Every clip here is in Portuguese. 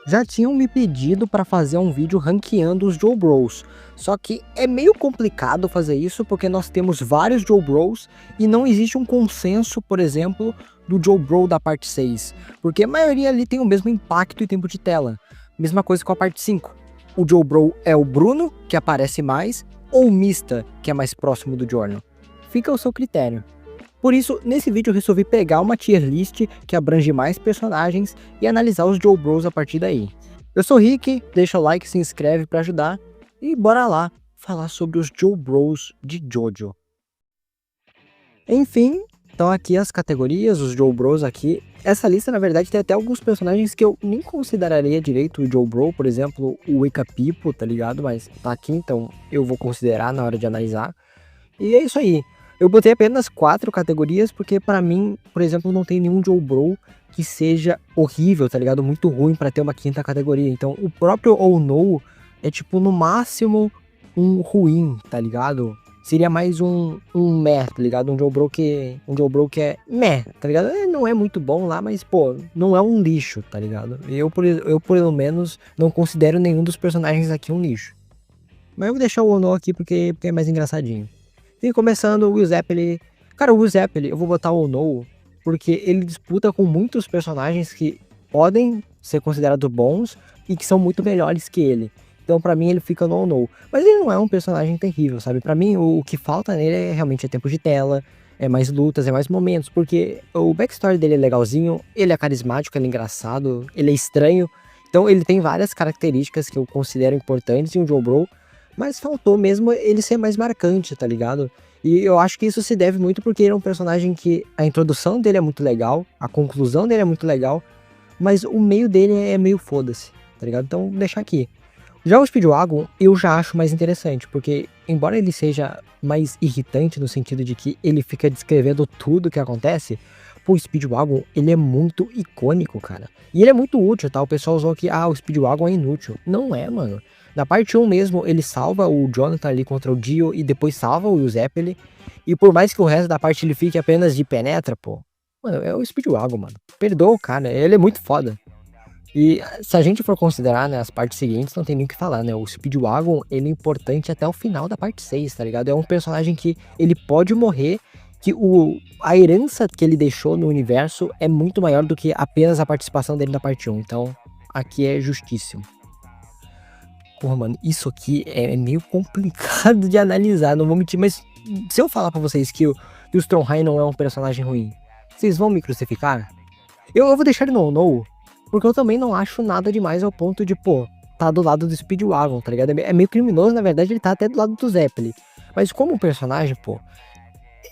Já tinham me pedido para fazer um vídeo ranqueando os Joe Bros, só que é meio complicado fazer isso porque nós temos vários Joe Bros e não existe um consenso, por exemplo, do Joe Bro da parte 6, porque a maioria ali tem o mesmo impacto e tempo de tela. Mesma coisa com a parte 5. O Joe Bro é o Bruno, que aparece mais, ou o Mista, que é mais próximo do Giorno. Fica ao seu critério. Por isso, nesse vídeo eu resolvi pegar uma tier list que abrange mais personagens e analisar os Joe Bros a partir daí. Eu sou o Rick, deixa o like, se inscreve pra ajudar e bora lá falar sobre os Joe Bros de Jojo. Enfim, então aqui as categorias, os Joe Bros aqui. Essa lista na verdade tem até alguns personagens que eu nem consideraria direito o Joe Bro, por exemplo o Wicca Pipo, tá ligado? Mas tá aqui, então eu vou considerar na hora de analisar. E é isso aí. Eu botei apenas 4 categorias, porque pra mim, por exemplo, não tem nenhum Joe Bro que seja horrível, tá ligado? Muito ruim pra ter uma 5ª categoria. Então, o próprio Oh No é tipo, no máximo, um ruim, tá ligado? Seria mais um meh, tá ligado? Um Joe Bro que é meh, tá ligado? Não é muito bom lá, mas, pô, não é um lixo, tá ligado? Eu pelo menos, não considero nenhum dos personagens aqui um lixo. Mas eu vou deixar o Oh No aqui porque é mais engraçadinho. E começando o Will Zeppeli. Cara, o Will Zeppeli, eu vou botar o No, porque ele disputa com muitos personagens que podem ser considerados bons e que são muito melhores que ele. Então pra mim ele fica no No. Mas ele não é um personagem terrível, sabe? Pra mim o que falta nele é realmente tempo de tela, é mais lutas, é mais momentos, porque o backstory dele é legalzinho, ele é carismático, ele é engraçado, ele é estranho. Então ele tem várias características que eu considero importantes em um Joe Bro. Mas faltou mesmo ele ser mais marcante, tá ligado? E eu acho que isso se deve muito porque ele é um personagem que a introdução dele é muito legal, a conclusão dele é muito legal, mas o meio dele é meio foda-se, tá ligado? Então, vou deixar aqui. Já o Speedwagon, eu já acho mais interessante, porque embora ele seja mais irritante no sentido de que ele fica descrevendo tudo que acontece, pô, o Speedwagon, ele é muito icônico, cara. E ele é muito útil, tá? O pessoal usou que, o Speedwagon é inútil. Não é, mano. Na parte 1 mesmo, ele salva o Jonathan ali contra o Dio e depois salva o Zeppeli. E por mais que o resto da parte ele fique apenas de penetra, pô. Mano, é o Speedwagon, mano. Perdoa o cara, ele é muito foda. E se a gente for considerar, né, as partes seguintes, não tem nem o que falar, né? O Speedwagon, ele é importante até o final da parte 6, tá ligado? É um personagem que ele pode morrer, que a herança que ele deixou no universo é muito maior do que apenas a participação dele na parte 1. Então, aqui é justíssimo. Porra, mano, isso aqui é meio complicado de analisar, não vou mentir, mas se eu falar pra vocês que o Stromheim não é um personagem ruim, vocês vão me crucificar? Eu vou deixar ele no No, porque eu também não acho nada demais ao ponto de, pô, tá do lado do Speedwagon, tá ligado? É meio criminoso, na verdade, ele tá até do lado do Zeppeli. Mas como personagem, pô,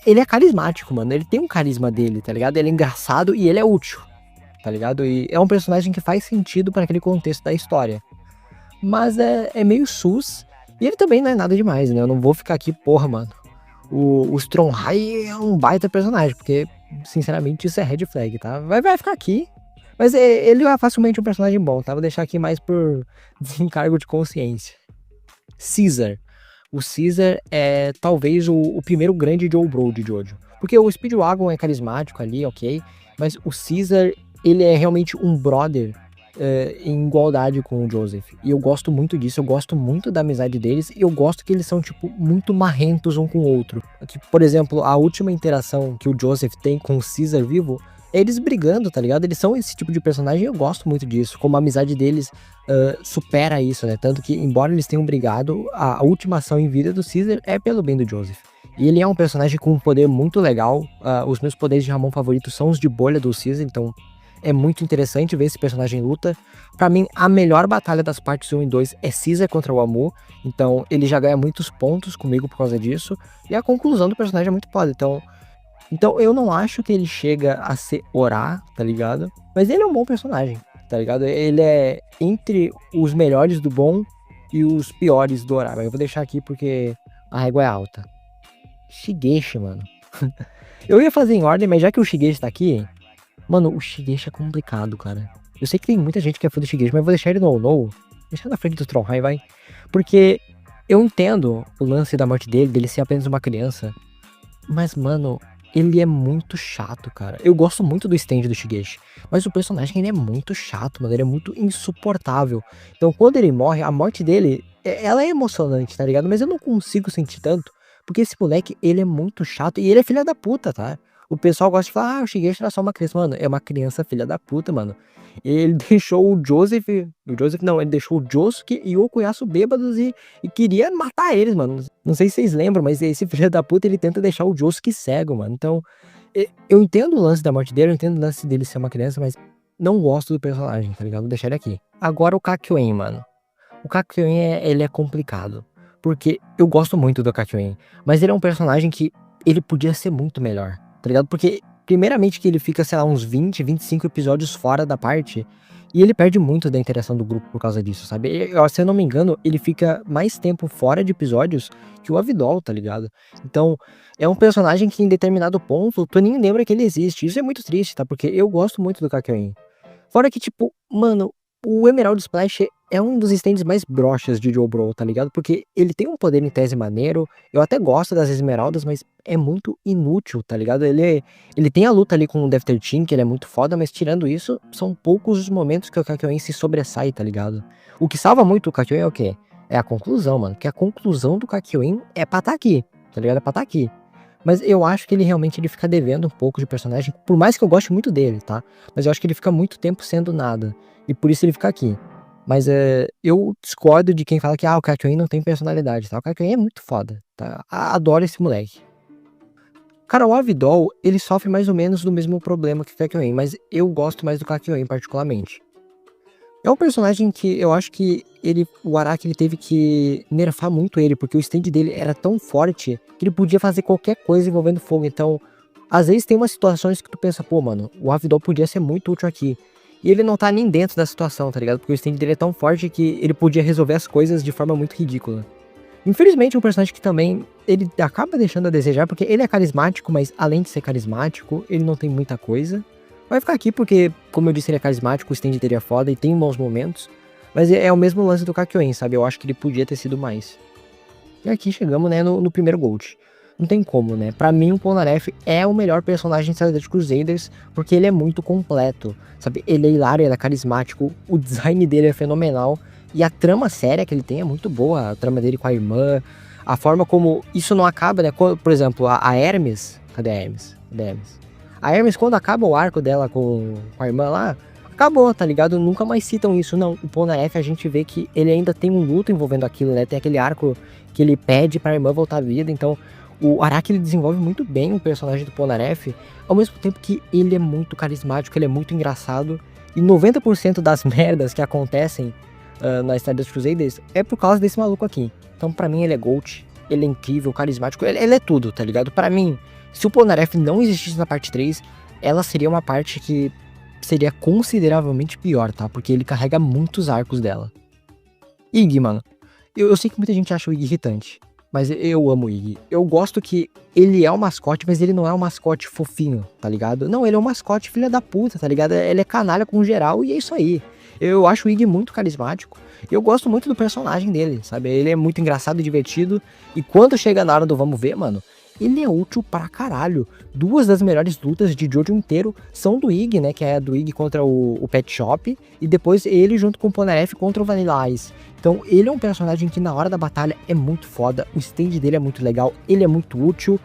ele é carismático, mano, ele tem um carisma dele, tá ligado? Ele é engraçado e ele é útil, tá ligado? E é um personagem que faz sentido para aquele contexto da história. Mas é meio sus. E ele também não é nada demais, né? Eu não vou ficar aqui, porra, mano. O Stromheim é um baita personagem, porque, sinceramente, isso é red flag, tá? Vai ficar aqui. Mas ele é facilmente um personagem bom, tá? Vou deixar aqui mais por desencargo de consciência. Caesar. O Caesar é talvez o primeiro grande Joe Bro de Jojo. Porque o Speedwagon é carismático ali, ok? Mas o Caesar, ele é realmente um brother em igualdade com o Joseph. E eu gosto muito disso, eu gosto muito da amizade deles, e eu gosto que eles são, tipo, muito marrentos um com o outro. Aqui, por exemplo, a última interação que o Joseph tem com o Caesar vivo, é eles brigando, tá ligado? Eles são esse tipo de personagem e eu gosto muito disso, como a amizade deles supera isso, né? Tanto que, embora eles tenham brigado, a última ação em vida do Caesar é pelo bem do Joseph. E ele é um personagem com um poder muito legal. Os meus poderes de Ramon favoritos são os de bolha do Caesar, então é muito interessante ver esse personagem em luta. Pra mim, a melhor batalha das partes 1 e 2 é Caesar contra o Amu. Então, ele já ganha muitos pontos comigo por causa disso. E a conclusão do personagem é muito foda. Então eu não acho que ele chega a ser Orá, tá ligado? Mas ele é um bom personagem, tá ligado? Ele é entre os melhores do bom e os piores do Orá. Mas eu vou deixar aqui porque a régua é alta. Shigeshi, mano. Eu ia fazer em ordem, mas já que o Shigeshi tá aqui... Mano, o Shigeshi é complicado, cara. Eu sei que tem muita gente que é fã do Shigeshi, mas eu vou deixar ele no No. Deixar na frente do Stromheim, vai. Porque eu entendo o lance da morte dele ser apenas uma criança. Mas, mano, ele é muito chato, cara. Eu gosto muito do stand do Shigeshi, mas o personagem ele é muito chato, mano. Ele é muito insuportável. Então, quando ele morre, a morte dele, ela é emocionante, tá ligado? Mas eu não consigo sentir tanto, porque esse moleque, ele é muito chato e ele é filha da puta, tá? O pessoal gosta de falar, o Shigeshi era só uma criança. Mano, é uma criança filha da puta, mano. Ele deixou ele deixou o Josuke e o Okuyasu bêbados e queria matar eles, mano. Não sei se vocês lembram, mas esse filho da puta, ele tenta deixar o Josuke cego, mano. Então, eu entendo o lance da morte dele, eu entendo o lance dele ser uma criança, mas não gosto do personagem, tá ligado? Vou deixar ele aqui. Agora o Kakyoin, mano. O Kakyoin, ele é complicado. Porque eu gosto muito do Kakyoin, mas ele é um personagem que ele podia ser muito melhor, tá ligado? Porque, primeiramente, que ele fica, sei lá, uns 20, 25 episódios fora da parte, e ele perde muito da interação do grupo por causa disso, sabe? Se eu não me engano, ele fica mais tempo fora de episódios que o Avidol, tá ligado? Então, é um personagem que em determinado ponto, tu nem lembra que ele existe. Isso é muito triste, tá? Porque eu gosto muito do Kakyoin. Fora que, tipo, mano, o Emerald Splash é um dos stands mais broxas de Joe Bro, tá ligado? Porque ele tem um poder em tese maneiro, eu até gosto das esmeraldas, mas é muito inútil, tá ligado? Ele tem a luta ali com o Death 13, que ele é muito foda, mas tirando isso, são poucos os momentos que o Kakyoin se sobressai, tá ligado? O que salva muito o Kakyoin é o quê? É a conclusão, mano. Que a conclusão do Kakyoin é pra tá aqui, tá ligado? É pra tá aqui. Mas eu acho que ele realmente ele fica devendo um pouco de personagem, por mais que eu goste muito dele, tá? Mas eu acho que ele fica muito tempo sendo nada, e por isso ele fica aqui. Mas eu discordo de quem fala que o Kakyoin não tem personalidade, tá? O Kakyoin é muito foda, tá? Adoro esse moleque. Cara, o Avidol, ele sofre mais ou menos do mesmo problema que o Kakyoin, mas eu gosto mais do Kakyoin particularmente. É um personagem que eu acho que o Araki ele teve que nerfar muito ele, porque o stand dele era tão forte que ele podia fazer qualquer coisa envolvendo fogo. Então, às vezes tem umas situações que tu pensa, pô, mano, o Avidol podia ser muito útil aqui. E ele não tá nem dentro da situação, tá ligado? Porque o stand dele é tão forte que ele podia resolver as coisas de forma muito ridícula. Infelizmente, é um personagem que também ele acaba deixando a desejar, porque ele é carismático, mas além de ser carismático, ele não tem muita coisa. Vai ficar aqui porque, como eu disse, ele é carismático, o stand dele é foda e tem bons momentos. Mas é o mesmo lance do Kakyoin, sabe? Eu acho que ele podia ter sido mais. E aqui chegamos, né, no primeiro Gold. Não tem como, né? Pra mim, o Polnareff é o melhor personagem de Stardust Crusaders, porque ele é muito completo, sabe? Ele é hilário, ele é carismático, o design dele é fenomenal, e a trama séria que ele tem é muito boa. A trama dele com a irmã, a forma como isso não acaba, né? Por exemplo, a Hermes... Cadê a Hermes? A Hermes, quando acaba o arco dela com a irmã lá, acabou, tá ligado? Nunca mais citam isso, não. O Polnareff, a gente vê que ele ainda tem um luto envolvendo aquilo, né? Tem aquele arco que ele pede pra irmã voltar à vida, então o Araki, ele desenvolve muito bem o personagem do Polnareff, ao mesmo tempo que ele é muito carismático, ele é muito engraçado, e 90% das merdas que acontecem na Stardust Crusaders é por causa desse maluco aqui. Então, pra mim, ele é GOAT, ele é incrível, carismático, ele é tudo, tá ligado? Pra mim, se o Polnareff não existisse na parte 3, ela seria uma parte que seria consideravelmente pior, tá? Porque ele carrega muitos arcos dela. Iggy, mano. Eu sei que muita gente acha o Iggy irritante, mas eu amo o Iggy. Eu gosto que ele é um mascote, mas ele não é um mascote fofinho, tá ligado? Não, ele é um mascote filha da puta, tá ligado? Ele é canalha com geral e é isso aí. Eu acho o Iggy muito carismático. Eu gosto muito do personagem dele, sabe? Ele é muito engraçado e divertido. E quando chega na hora do vamos ver, mano, ele é útil pra caralho. Duas das melhores lutas de Jojo inteiro são do Iggy, né? Que é a do Iggy contra o Pet Shop. E depois ele junto com o Polnareff contra o Vanilla Ice. Então ele é um personagem que na hora da batalha é muito foda. O stand dele é muito legal. Ele é muito útil.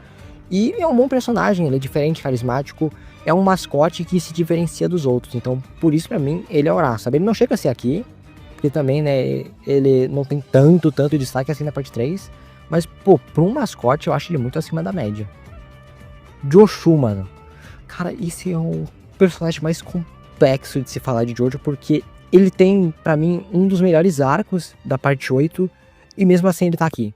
E é um bom personagem. Ele é diferente, carismático. É um mascote que se diferencia dos outros. Então por isso pra mim ele é Ora, sabe? Ele não chega a ser aqui. Porque também, né? Ele não tem tanto destaque assim na parte 3. Mas, pô, pra um mascote, eu acho ele muito acima da média. Joshu, mano. Cara, esse é o personagem mais complexo de se falar de Jojo, porque ele tem, pra mim, um dos melhores arcos da parte 8, e mesmo assim ele tá aqui.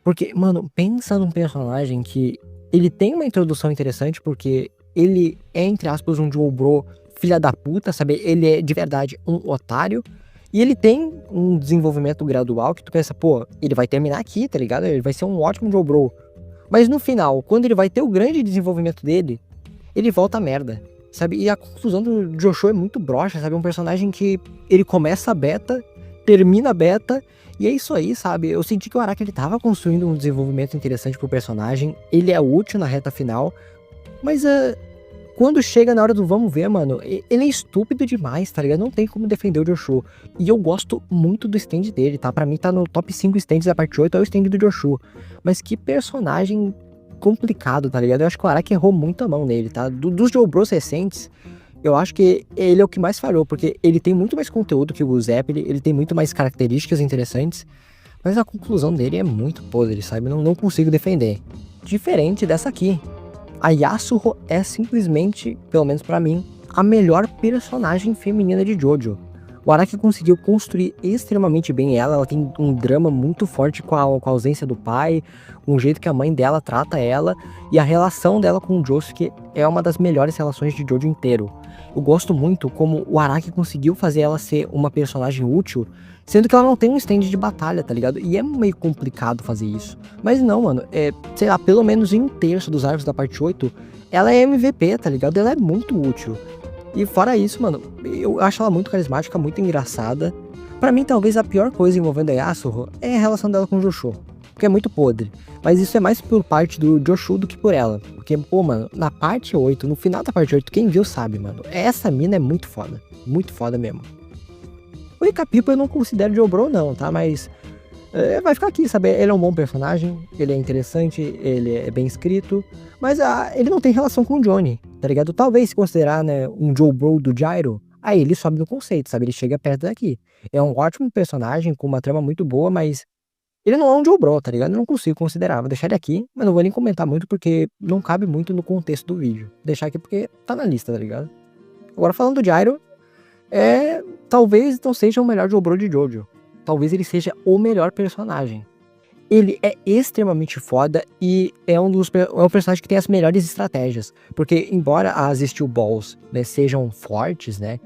Porque, mano, pensa num personagem que ele tem uma introdução interessante, porque ele é, entre aspas, um Joe Bro filha da puta, sabe? Ele é, de verdade, um otário. E ele tem um desenvolvimento gradual que tu pensa, pô, ele vai terminar aqui, tá ligado? Ele vai ser um ótimo Joe Bro. Mas no final, quando ele vai ter o grande desenvolvimento dele, ele volta a merda, sabe? E a conclusão do Joshu é muito broxa, sabe? É um personagem que ele começa a beta, termina a beta, e é isso aí, sabe? Eu senti que o Araki, ele tava construindo um desenvolvimento interessante pro personagem, ele é útil na reta final, Mas quando chega na hora do vamos ver, mano, ele é estúpido demais, tá ligado? Não tem como defender o Joshua. E eu gosto muito do stand dele, tá? Pra mim tá no top 5 stands da parte 8, é o stand do Joshua. Mas que personagem complicado, tá ligado? Eu acho que o Araki errou muito a mão nele, tá? Dos Joe Bros recentes, eu acho que ele é o que mais falhou, porque ele tem muito mais conteúdo que o Zeppelin, ele tem muito mais características interessantes, mas a conclusão dele é muito podre, sabe? Não consigo defender. Diferente dessa aqui. A Yasuho é simplesmente, pelo menos pra mim, a melhor personagem feminina de Jojo. O Araki conseguiu construir extremamente bem ela tem um drama muito forte com a ausência do pai, um jeito que a mãe dela trata ela, e a relação dela com o Josuke é uma das melhores relações de Jojo inteiro. Eu gosto muito como o Araki conseguiu fazer ela ser uma personagem útil, sendo que ela não tem um stand de batalha, tá ligado? E é meio complicado fazer isso. Mas não, mano, sei lá, pelo menos em 1/3 dos arcos da parte 8, ela é MVP, tá ligado? Ela é muito útil. E fora isso, mano, eu acho ela muito carismática, muito engraçada. Pra mim, talvez a pior coisa envolvendo a Yasuho é a relação dela com o Joshua, porque é muito podre. Mas isso é mais por parte do Joshua do que por ela. Porque, pô, mano, na parte 8, no final da parte 8, quem viu sabe, mano, essa mina é muito foda mesmo. O Ikapipo eu não considero Joe Bro não, tá, mas vai ficar aqui, sabe, ele é um bom personagem, ele é interessante, ele é bem escrito, mas ele não tem relação com o Johnny, tá ligado? Talvez se considerar, né, um Joe Bro do Gyro, aí ele sobe no conceito, sabe, ele chega perto daqui. É um ótimo personagem, com uma trama muito boa, mas ele não é um Joe Bro, tá ligado? Eu não consigo considerar, vou deixar ele aqui, mas não vou nem comentar muito porque não cabe muito no contexto do vídeo. Vou deixar aqui porque tá na lista, tá ligado? Agora falando do Gyro, talvez não seja o melhor Joe Bro de Jojo. Talvez ele seja o melhor personagem. Ele é extremamente foda e é um personagem que tem as melhores estratégias. Porque embora as Steel Balls, né, sejam fortes, né?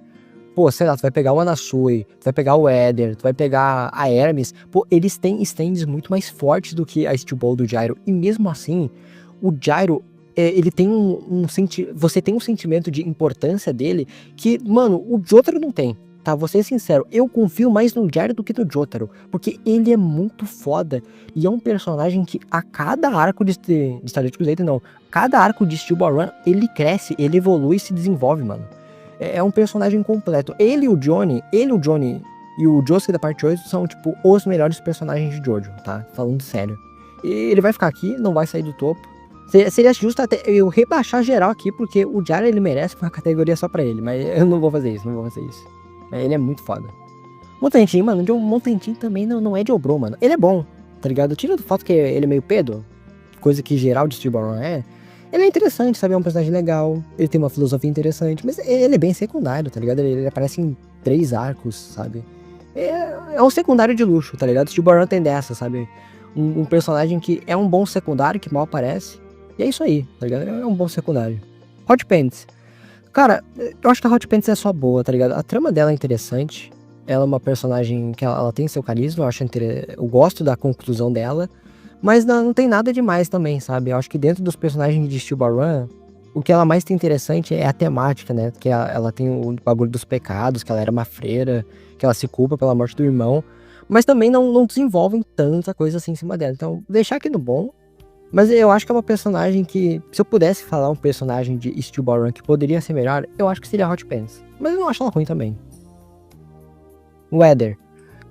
Pô, sei lá, tu vai pegar o Anasui, tu vai pegar o Eder, tu vai pegar a Hermes. Pô, eles têm stands muito mais fortes do que a Steel Ball do Gyro. E mesmo assim, o Gyro, ele tem você tem um sentimento de importância dele que, mano, o Jotaro não tem. Tá, vou ser sincero, eu confio mais no Gyro do que no Jotaro, porque ele é muito foda e é um personagem que a cada arco de Starlight Crusader, não, cada arco de Steel Ball Run, ele cresce, ele evolui e se desenvolve, mano. É um personagem completo. Ele e o Johnny e o Josuke da parte 8 são, tipo, os melhores personagens de Jojo, tá? Falando sério. E ele vai ficar aqui, não vai sair do topo. Seria justo até eu rebaixar geral aqui, porque o Gyro ele merece uma categoria só pra ele, mas eu não vou fazer isso. Ele é muito foda. Montentin, mano, o Montentin também não é de Obro, mano. Ele é bom, tá ligado? Tira do fato que ele é meio pedo, coisa que geral de Steel Ball Run é. Ele é interessante, sabe? É um personagem legal, ele tem uma filosofia interessante, mas ele é bem secundário, tá ligado? Ele aparece em 3 arcos, sabe? É um secundário de luxo, tá ligado? Steel Ball Run tem dessa, sabe? Um personagem que é um bom secundário, que mal aparece. E é isso aí, tá ligado? É um bom secundário. Hot Pants. Cara, eu acho que a Hot Pants é só boa, tá ligado? A trama dela é interessante. Ela é uma personagem que ela tem seu carisma, eu gosto da conclusão dela. Mas não tem nada demais também, sabe? Eu acho que dentro dos personagens de Steel Ball Run, o que ela mais tem interessante é a temática, né? Que ela tem o bagulho dos pecados, que ela era uma freira, que ela se culpa pela morte do irmão. Mas também não desenvolvem tanta coisa assim em cima dela. Então, deixar aqui no bom. Mas eu acho que é uma personagem que, se eu pudesse falar um personagem de Steel Ball Run que poderia ser melhor, eu acho que seria a Hot Pants. Mas eu não acho ela ruim também. O Eder.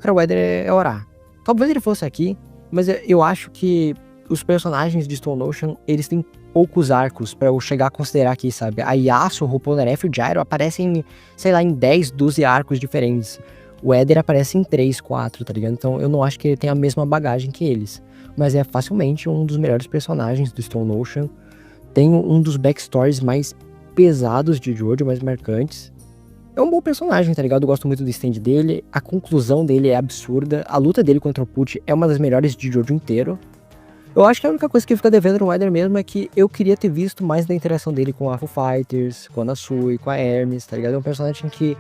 Cara, o Eder é orar. Talvez ele fosse aqui, mas eu acho que os personagens de Stone Ocean, eles têm poucos arcos pra eu chegar a considerar aqui, sabe? A Yasuo, o Polnareff e o Gyro aparecem, sei lá, em 10, 12 arcos diferentes. O Eder aparece em 3, 4, tá ligado? Então eu não acho que ele tem a mesma bagagem que eles. Mas é facilmente um dos melhores personagens do Stone Ocean. Tem um dos backstories mais pesados de Jojo, mais marcantes. É um bom personagem, tá ligado? Eu gosto muito do stand dele. A conclusão dele é absurda. A luta dele contra o Pucci é uma das melhores de Jojo inteiro. Eu acho que a única coisa que fica devendo no Eder mesmo é que eu queria ter visto mais da interação dele com a Foo Fighters, com a Nasui, com a Hermes, tá ligado? É um personagem que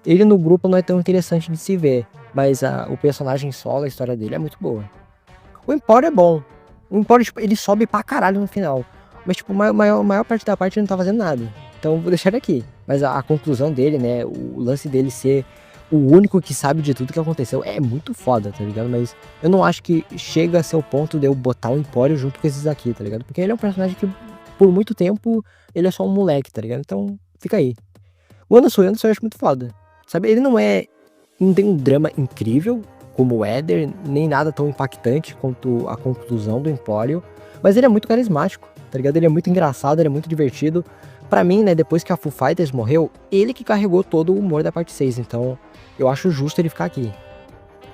ele no grupo não é tão interessante de se ver, mas o personagem solo, a história dele é muito boa. O Empório é bom. O Empório, tipo, ele sobe pra caralho no final. Mas, tipo, a maior parte da parte ele não tá fazendo nada. Então, vou deixar ele aqui. Mas a conclusão dele, né, o lance dele ser o único que sabe de tudo que aconteceu é muito foda, tá ligado? Mas eu não acho que chega a ser o ponto de eu botar o Empório junto com esses aqui, tá ligado? Porque ele é um personagem que por muito tempo, ele é só um moleque, tá ligado? Então, fica aí. O Anderson eu acho muito foda, sabe? Ele não tem um drama incrível, como o Eder, nem nada tão impactante quanto a conclusão do Empório, mas ele é muito carismático, tá ligado? Ele é muito engraçado, ele é muito divertido. Pra mim, né, depois que a Foo Fighters morreu, ele que carregou todo o humor da parte 6, então eu acho justo ele ficar aqui.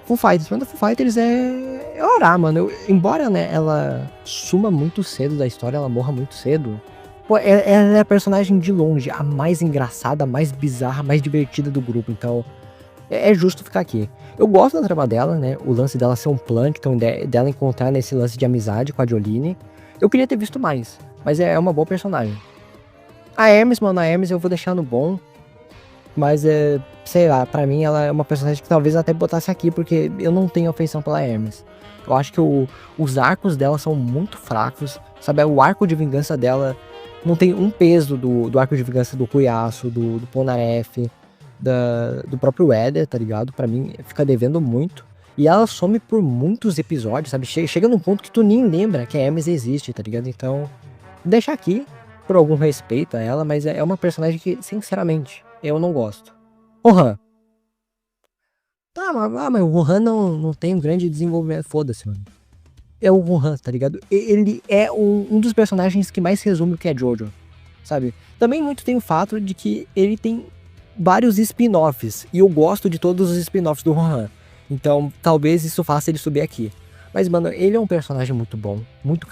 Foo Fighters, mano, Foo Fighters é orar, mano. Embora, né, ela suma muito cedo da história, ela morra muito cedo, pô, ela é a personagem de longe, a mais engraçada, a mais bizarra, a mais divertida do grupo, então é justo ficar aqui. Eu gosto da trama dela, né, o lance dela ser um Plankton, dela encontrar nesse lance de amizade com a Jolene. Eu queria ter visto mais, mas é uma boa personagem. A Hermes, mano, a Hermes eu vou deixar no bom, mas sei lá, pra mim ela é uma personagem que talvez até botasse aqui, porque eu não tenho afeição pela Hermes. Eu acho que os arcos dela são muito fracos, sabe? O arco de vingança dela não tem um peso do arco de vingança do Cuiaço, do Polnareff, do próprio Eder, tá ligado? Pra mim fica devendo muito. E ela some por muitos episódios, sabe? Chega num ponto que tu nem lembra que a Hermes existe, tá ligado? Então, deixa aqui, por algum respeito a ela, mas é uma personagem que, sinceramente, eu não gosto. Rohan. Tá, mas o Rohan não tem um grande desenvolvimento. Foda-se, mano. É o Rohan, tá ligado? Ele é um dos personagens que mais resume o que é Jojo, sabe? Também muito tem o fato de que ele tem vários spin-offs, e eu gosto de todos os spin-offs do Rohan. Então, talvez isso faça ele subir aqui. Mas, mano, ele é um personagem muito bom, muito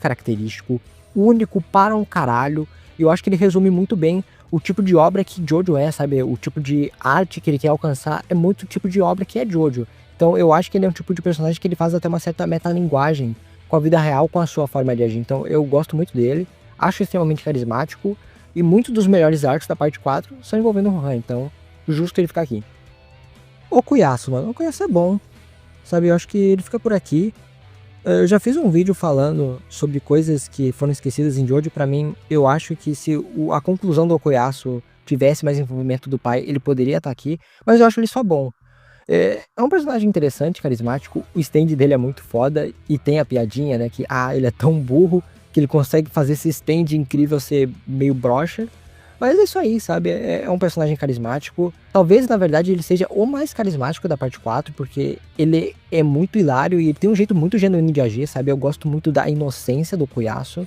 característico, único para um caralho. E eu acho que ele resume muito bem o tipo de obra que Jojo é, sabe? O tipo de arte que ele quer alcançar é muito o tipo de obra que é Jojo. Então eu acho que ele é um tipo de personagem que ele faz até uma certa metalinguagem com a vida real, com a sua forma de agir. Então eu gosto muito dele, acho extremamente carismático, e muitos dos melhores arcos da parte 4 são envolvendo o Rohan, então justo ele ficar aqui. O Cuiaço, mano, o Cuiaço é bom, sabe? Eu acho que ele fica por aqui. Eu já fiz um vídeo falando sobre coisas que foram esquecidas em Jojo. Pra mim, eu acho que se a conclusão do Okuyasu tivesse mais envolvimento do pai, ele poderia estar aqui, mas eu acho ele só bom. É um personagem interessante, carismático, o stand dele é muito foda, e tem a piadinha, né, que ele é tão burro que ele consegue fazer esse stand incrível ser meio broxa. Mas é isso aí, sabe? É um personagem carismático. Talvez, na verdade, ele seja o mais carismático da parte 4, porque ele é muito hilário e ele tem um jeito muito genuíno de agir, sabe? Eu gosto muito da inocência do Cuiaço.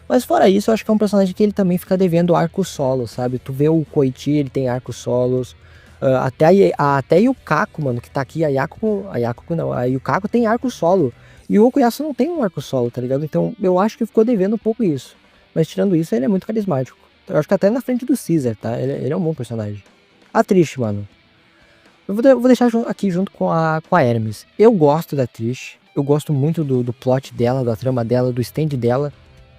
Mas fora isso, eu acho que é um personagem que ele também fica devendo arco solo, sabe? Tu vê o Koichi, ele tem arcos solos. Até a Yukako, mano, que tá aqui, a Yukako tem arco solo. E o Okuyasu não tem um arco solo, tá ligado? Então eu acho que ficou devendo um pouco isso. Mas tirando isso, ele é muito carismático. Eu acho que até na frente do Caesar, tá? Ele é um bom personagem. A Trish, mano. Eu vou deixar aqui junto com a Hermes. Eu gosto da Trish. Eu gosto muito do plot dela, da trama dela, do stand dela.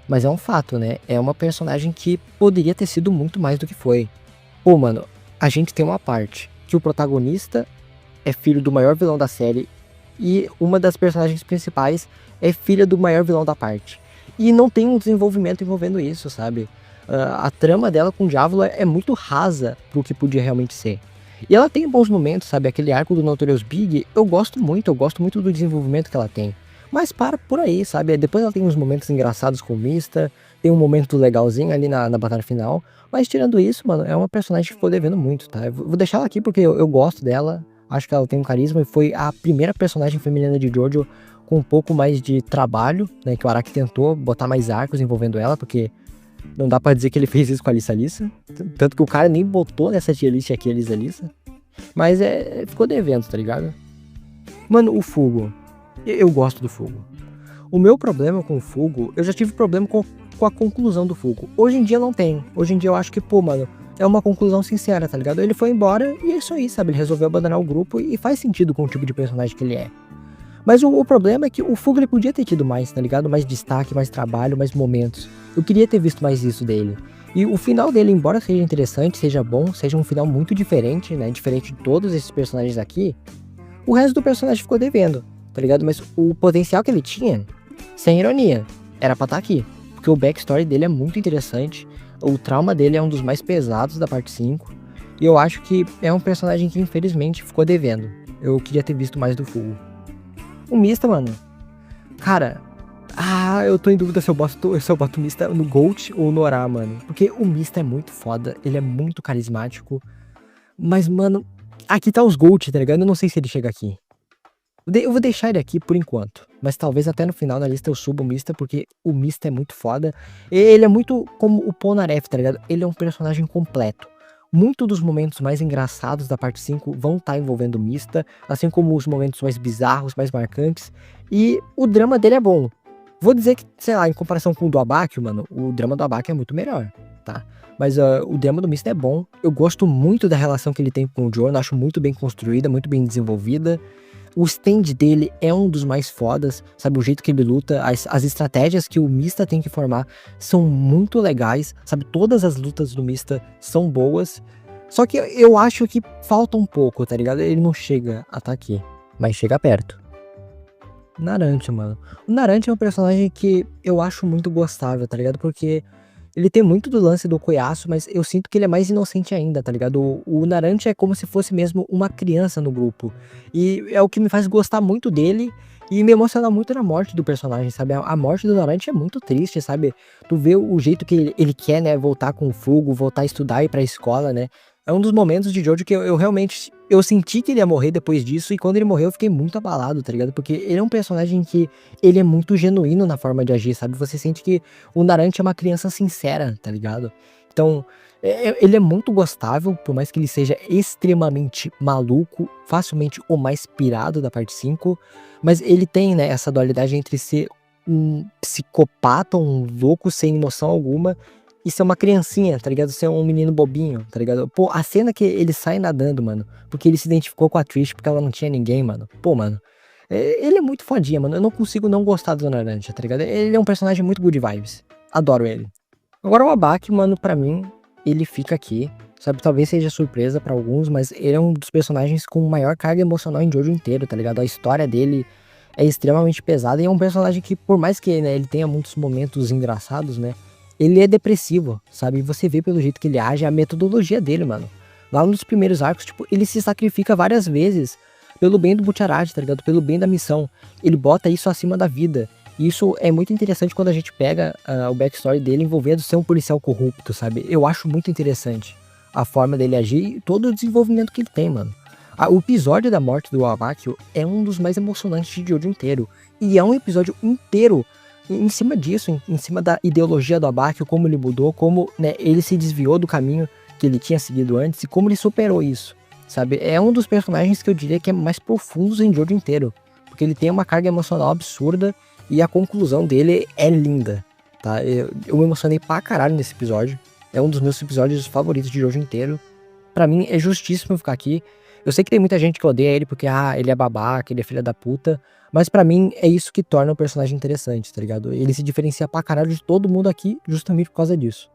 Mas é um fato, né? É uma personagem que poderia ter sido muito mais do que foi. Pô, mano, a gente tem uma parte que o protagonista é filho do maior vilão da série e uma das personagens principais é filha do maior vilão da parte. E não tem um desenvolvimento envolvendo isso, sabe? A trama dela com o Diávolo é muito rasa pro que podia realmente ser. E ela tem bons momentos, sabe? Aquele arco do Notorious Big, eu gosto muito do desenvolvimento que ela tem. Mas para por aí, sabe? Depois ela tem uns momentos engraçados com o Mista, tem um momento legalzinho ali na batalha final. Mas tirando isso, mano, é uma personagem que ficou devendo muito, tá? Eu vou deixar ela aqui porque eu gosto dela, acho que ela tem um carisma e foi a primeira personagem feminina de Jojo com um pouco mais de trabalho, né? Que o Araki tentou botar mais arcos envolvendo ela, porque não dá pra dizer que ele fez isso com a Lissa. Tanto que o cara nem botou nessa tier list aqui a Lissa. Mas ficou devendo, tá ligado? Mano, o Fugo. Eu gosto do Fugo. O meu problema com o Fugo, eu já tive problema com a conclusão do Fugo. Hoje em dia não tem. Hoje em dia eu acho que, pô, mano, é uma conclusão sincera, tá ligado? Ele foi embora e é isso aí, sabe? Ele resolveu abandonar o grupo e faz sentido com o tipo de personagem que ele é. Mas o problema é que o Fugo ele podia ter tido mais, tá ligado? Mais destaque, mais trabalho, mais momentos. Eu queria ter visto mais isso dele. E o final dele, embora seja interessante, seja bom, seja um final muito diferente, né? Diferente de todos esses personagens aqui, o resto do personagem ficou devendo, tá ligado? Mas o potencial que ele tinha, sem ironia, era pra estar aqui. Porque o backstory dele é muito interessante, o trauma dele é um dos mais pesados da parte 5, e eu acho que é um personagem que infelizmente ficou devendo. Eu queria ter visto mais do Fugo. O Mista, mano, cara, Eu tô em dúvida se eu boto o Mista no Gold ou no Ora, mano. Porque o Mista é muito foda, ele é muito carismático. Mas, mano, aqui tá os Gold, tá ligado? Eu não sei se ele chega aqui. Eu vou deixar ele aqui por enquanto. Mas talvez até no final da lista eu suba o Mista, porque o Mista é muito foda. Ele é muito como o Polnareff, tá ligado? Ele é um personagem completo. Muito dos momentos mais engraçados da parte 5 vão estar envolvendo o Mista, assim como os momentos mais bizarros, mais marcantes. E o drama dele é bom. Vou dizer que, sei lá, em comparação com o do Abakio, mano, o drama do Abakio é muito melhor, tá? Mas o drama do Mista é bom. Eu gosto muito da relação que ele tem com o Jorno, acho muito bem construída, muito bem desenvolvida. O stand dele é um dos mais fodas, sabe? O jeito que ele luta, as estratégias que o Mista tem que formar são muito legais, sabe? Todas as lutas do Mista são boas. Só que eu acho que falta um pouco, tá ligado? Ele não chega a tá aqui, mas chega perto. Naranja, mano. O Naranja é um personagem que eu acho muito gostável, tá ligado? Porque ele tem muito do lance do Koyasu, mas eu sinto que ele é mais inocente ainda, tá ligado? O Naranja é como se fosse mesmo uma criança no grupo. E é o que me faz gostar muito dele e me emociona muito na morte do personagem, sabe? A morte do Naranja é muito triste, sabe? Tu vê o jeito que ele quer, né? Voltar com o Fugo, voltar a estudar e ir pra escola, né? É um dos momentos de Jojo que eu realmente. Eu senti que ele ia morrer depois disso, e quando ele morreu eu fiquei muito abalado, tá ligado? Porque ele é um personagem que ele é muito genuíno na forma de agir, sabe? Você sente que o Naranja é uma criança sincera, tá ligado? Então, ele é muito gostável, por mais que ele seja extremamente maluco, facilmente o mais pirado da parte 5, mas ele tem, né, essa dualidade entre ser um psicopata, um louco sem emoção alguma, e ser uma criancinha, tá ligado? Ser um menino bobinho, tá ligado? Pô, a cena que ele sai nadando, mano, porque ele se identificou com a Trish porque ela não tinha ninguém, mano. Pô, mano, ele é muito fodinha, mano. Eu não consigo não gostar do Naranja, tá ligado? Ele é um personagem muito good vibes. Adoro ele. Agora o Abaki, mano, pra mim, ele fica aqui. Sabe, talvez seja surpresa pra alguns, mas ele é um dos personagens com maior carga emocional em Jojo inteiro, tá ligado? A história dele é extremamente pesada e é um personagem que, por mais que, né, ele tenha muitos momentos engraçados, né? Ele é depressivo, sabe? E você vê pelo jeito que ele age, a metodologia dele, mano. Lá nos primeiros arcos, tipo, ele se sacrifica várias vezes pelo bem do Butcherati, tá ligado? Pelo bem da missão. Ele bota isso acima da vida. E isso é muito interessante quando a gente pega o backstory dele envolvendo ser um policial corrupto, sabe? Eu acho muito interessante a forma dele agir e todo o desenvolvimento que ele tem, mano. O episódio da morte do Abakio é um dos mais emocionantes de Jojo inteiro. E é um episódio inteiro em cima disso, em cima da ideologia do Abakio, como ele mudou, como, né, ele se desviou do caminho que ele tinha seguido antes e como ele superou isso, sabe? É um dos personagens que eu diria que é mais profundos em Jojo inteiro, porque ele tem uma carga emocional absurda e a conclusão dele é linda, tá? Eu me emocionei pra caralho nesse episódio, é um dos meus episódios favoritos de Jojo inteiro. Pra mim é justíssimo ficar aqui. Eu sei que tem muita gente que odeia ele porque, ele é babaca, ele é filha da puta. Mas pra mim é isso que torna o personagem interessante, tá ligado? Ele se diferencia pra caralho de todo mundo aqui justamente por causa disso.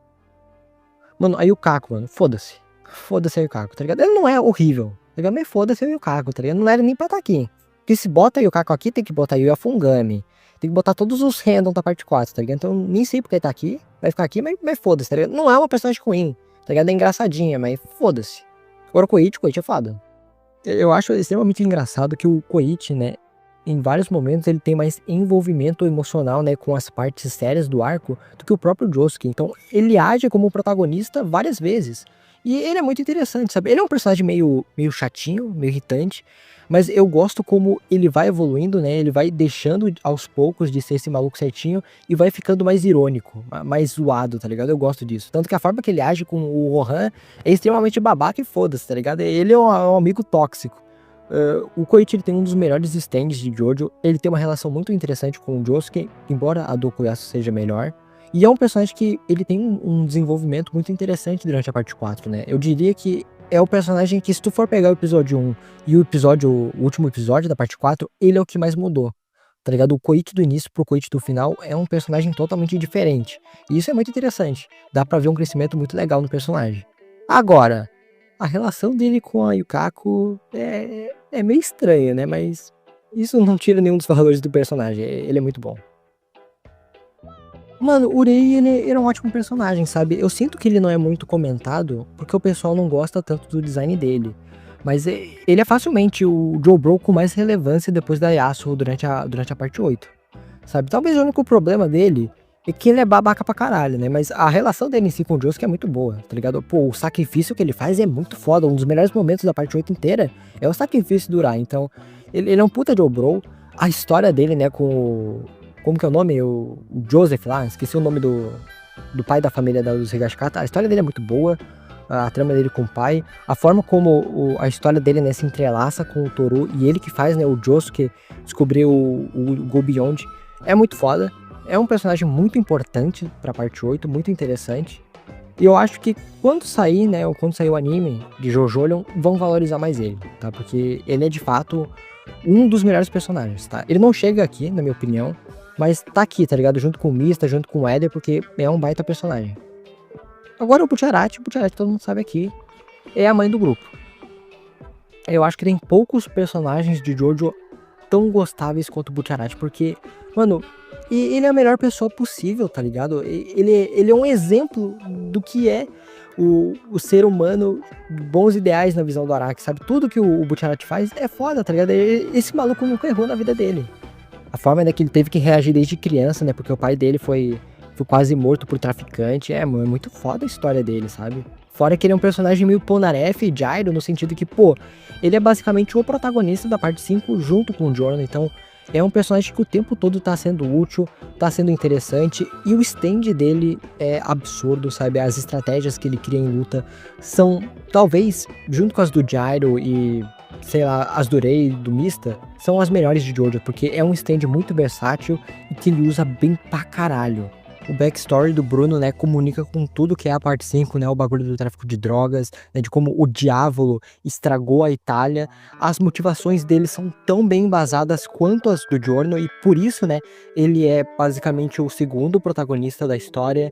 Mano, aí o Kako, mano, foda-se. Foda-se aí o Kako, tá ligado? Ele não é horrível, tá ligado? Mas foda-se aí o Kako, tá ligado? Não era nem pra estar aqui. Porque se bota aí o Kako aqui, tem que botar aí o Afungami. Tem que botar todos os random da parte 4, tá ligado? Então nem sei porque ele tá aqui. Vai ficar aqui, mas foda-se, tá ligado? Não é uma personagem ruim, tá ligado? É engraçadinha, mas foda-se. Agora o Koichi é foda. Eu acho extremamente engraçado que o Koichi, né, em vários momentos ele tem mais envolvimento emocional, né, com as partes sérias do arco do que o próprio Josuke. Então ele age como protagonista várias vezes. E ele é muito interessante, sabe? Ele é um personagem meio chatinho, meio irritante, mas eu gosto como ele vai evoluindo, né? Ele vai deixando aos poucos de ser esse maluco certinho e vai ficando mais irônico, mais zoado, tá ligado? Eu gosto disso. Tanto que a forma que ele age com o Rohan é extremamente babaca e foda-se, tá ligado? Ele é um amigo tóxico. O Koichi ele tem um dos melhores stands de Jojo, ele tem uma relação muito interessante com o Josuke, embora a do Okuyasu seja melhor, e é um personagem que ele tem um desenvolvimento muito interessante durante a parte 4, né? Eu diria que é o personagem que, se tu for pegar o episódio 1 e o último episódio da parte 4, ele é o que mais mudou, tá ligado? O Koichi do início pro Koichi do final é um personagem totalmente diferente, e isso é muito interessante, dá pra ver um crescimento muito legal no personagem. Agora, a relação dele com a Yukako é meio estranha, né? Mas isso não tira nenhum dos valores do personagem. Ele é muito bom. Mano, o Urei, ele é um ótimo personagem, sabe? Eu sinto que ele não é muito comentado, porque o pessoal não gosta tanto do design dele. Mas ele é facilmente o Joe Bro com mais relevância depois da Yasuo durante a parte 8. sabe? Talvez o único problema dele é que ele é babaca pra caralho, né? Mas a relação dele em si com o Josuke é muito boa, tá ligado? Pô, o sacrifício que ele faz é muito foda. Um dos melhores momentos da parte 8 inteira é o sacrifício do Urai. Então, ele é um puta Joubro. A história dele, né, com o... Como que é o nome? O Joseph lá, esqueci o nome do pai da família dos Higashikata. A história dele é muito boa. A trama dele com o pai. A forma como a história dele, né, se entrelaça com o Toru. E ele que faz, né, o Josuke descobrir o Go Beyond. É muito foda. É um personagem muito importante pra parte 8, muito interessante. E eu acho que quando sair, né, ou quando sair o anime de JoJo, vão valorizar mais ele, tá? Porque ele é de fato um dos melhores personagens, tá? Ele não chega aqui, na minha opinião, mas tá aqui, tá ligado? Junto com o Mista, junto com o Eder, porque é um baita personagem. Agora o Butcherati todo mundo sabe aqui, é a mãe do grupo. Eu acho que tem poucos personagens de JoJo tão gostáveis quanto o Butcherati, porque, mano, ele é a melhor pessoa possível, tá ligado? Ele é um exemplo do que é o ser humano, bons ideais na visão do Araki, sabe? Tudo que o Butcherati faz é foda, tá ligado? Esse maluco nunca errou na vida dele. A forma é que ele teve que reagir desde criança, né? Porque o pai dele foi quase morto por traficante. É, mano, é muito foda a história dele, sabe? Fora que ele é um personagem meio Polnareff e Gyro, no sentido que, pô, ele é basicamente o protagonista da parte 5 junto com o Giorno, então é um personagem que o tempo todo tá sendo útil, tá sendo interessante, e o stand dele é absurdo, sabe? As estratégias que ele cria em luta são, talvez, junto com as do Gyro e, sei lá, as do Rei, do Mista, são as melhores de Jojo, porque é um stand muito versátil e que ele usa bem pra caralho. O backstory do Bruno, né, comunica com tudo que é a parte 5, né, o bagulho do tráfico de drogas, né, de como o Diavolo estragou a Itália. As motivações dele são tão bem embasadas quanto as do Giorno, e por isso, né, ele é basicamente o segundo protagonista da história.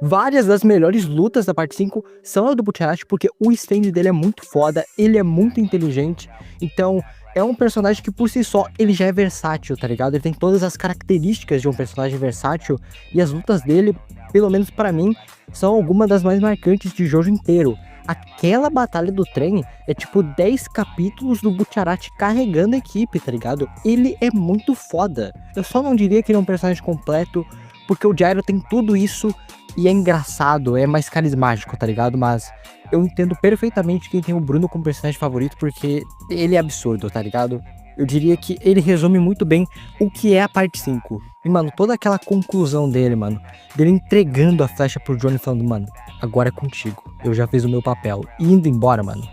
Várias das melhores lutas da parte 5 são a do Butcherati, porque o stand dele é muito foda, ele é muito inteligente, então é um personagem que por si só ele já é versátil, tá ligado? Ele tem todas as características de um personagem versátil, e as lutas dele, pelo menos pra mim, são algumas das mais marcantes de Jojo inteiro. Aquela batalha do trem é tipo 10 capítulos do Butcherati carregando a equipe, tá ligado? Ele é muito foda. Eu só não diria que ele é um personagem completo, porque o Gyro tem tudo isso e é engraçado, é mais carismático, tá ligado? Mas eu entendo perfeitamente quem tem o Bruno como personagem favorito, porque ele é absurdo, tá ligado? Eu diria que ele resume muito bem o que é a parte 5. E, mano, toda aquela conclusão dele, mano, dele entregando a flecha pro Johnny falando, mano, agora é contigo, eu já fiz o meu papel, e indo embora, mano.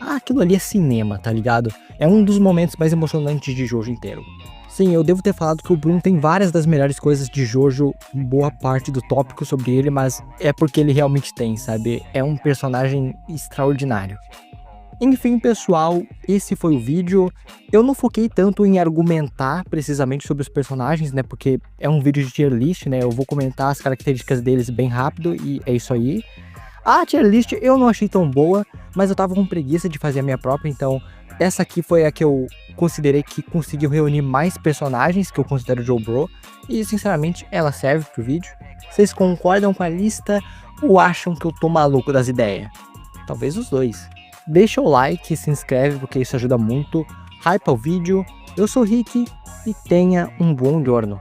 Ah, aquilo ali é cinema, tá ligado? É um dos momentos mais emocionantes de Jojo inteiro. Sim, eu devo ter falado que o Bruno tem várias das melhores coisas de Jojo, boa parte do tópico sobre ele, mas é porque ele realmente tem, sabe? É um personagem extraordinário. Enfim, pessoal, esse foi o vídeo. Eu não foquei tanto em argumentar precisamente sobre os personagens, né? Porque é um vídeo de tier list, né? Eu vou comentar as características deles bem rápido e é isso aí. A tier list eu não achei tão boa, mas eu tava com preguiça de fazer a minha própria, então essa aqui foi a que eu considerei que conseguiu reunir mais personagens que eu considero JoBro, e sinceramente ela serve pro vídeo. Vocês concordam com a lista ou acham que eu tô maluco das ideias? Talvez os dois. Deixa o like e se inscreve porque isso ajuda muito. Hypa o vídeo. Eu sou o Rick e tenha um bom giorno.